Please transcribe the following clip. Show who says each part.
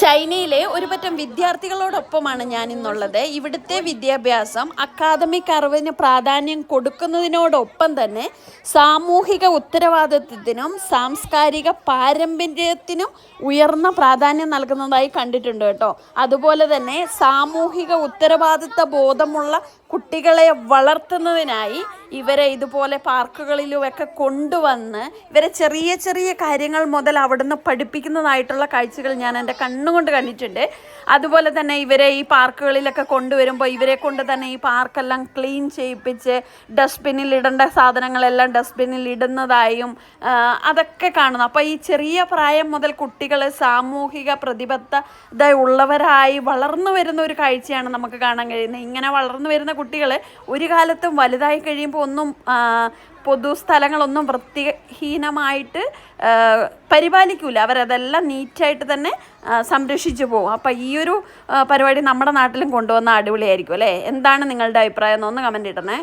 Speaker 1: ചൈനയിലെ ഒരു പറ്റം വിദ്യാർത്ഥികളോടൊപ്പമാണ് ഞാൻ ഇന്നുള്ളത്. ഇവിടുത്തെ വിദ്യാഭ്യാസം അക്കാദമിക് അറിവിന് പ്രാധാന്യം കൊടുക്കുന്നതിനോടൊപ്പം തന്നെ സാമൂഹിക ഉത്തരവാദിത്വത്തിനും സാംസ്കാരിക പാരമ്പര്യത്തിനും ഉയർന്ന പ്രാധാന്യം നൽകുന്നതായി കണ്ടിട്ടുണ്ട് കേട്ടോ. അതുപോലെ തന്നെ സാമൂഹിക ഉത്തരവാദിത്വ ബോധമുള്ള കുട്ടികളെ വളർത്തുന്നതിനായി ഇവരെ ഇതുപോലെ പാർക്കുകളിലുമൊക്കെ കൊണ്ടുവന്ന് ഇവരെ ചെറിയ ചെറിയ കാര്യങ്ങൾ മുതൽ അവിടുന്ന് പഠിപ്പിക്കുന്നതായിട്ടുള്ള കാഴ്ചകൾ ഞാൻ എൻ്റെ കണ്ണുകൊണ്ട് കണ്ടിട്ടുണ്ട്. അതുപോലെ തന്നെ ഇവരെ ഈ പാർക്കുകളിലൊക്കെ കൊണ്ടുവരുമ്പോൾ ഇവരെ കൊണ്ട് തന്നെ ഈ പാർക്കെല്ലാം ക്ലീൻ ചെയ്യിപ്പിച്ച് ഡസ്റ്റ്ബിന്നിൽ ഇടേണ്ട സാധനങ്ങളെല്ലാം ഡസ്റ്റ്ബിന്നിൽ ഇടുന്നതായും അതൊക്കെ കാണുന്നു. അപ്പോൾ ഈ ചെറിയ പ്രായം മുതൽ കുട്ടികൾ സാമൂഹിക പ്രതിബദ്ധത ഉള്ളവരായി വളർന്നു വരുന്ന ഒരു കാഴ്ചയാണ് നമുക്ക് കാണാൻ കഴിയുന്നത്. ഇങ്ങനെ വളർന്നു വരുന്ന കുട്ടികൾ ഒരു കാലത്തും വലുതായി കഴിയുമ്പോൾ ഒന്നും പൊതുസ്ഥലങ്ങളൊന്നും വൃത്തിഹീനമായിട്ട് പരിപാലിക്കൂല. അവരതെല്ലാം നീറ്റായിട്ട് തന്നെ സംരക്ഷിച്ചു പോകും. അപ്പം ഈ ഒരു പരിപാടി നമ്മുടെ നാട്ടിലും കൊണ്ടുവന്ന അടിപൊളിയായിരിക്കും അല്ലേ? എന്താണ് നിങ്ങളുടെ അഭിപ്രായം എന്നൊന്ന് കമൻറ്റ് ഇടണേ.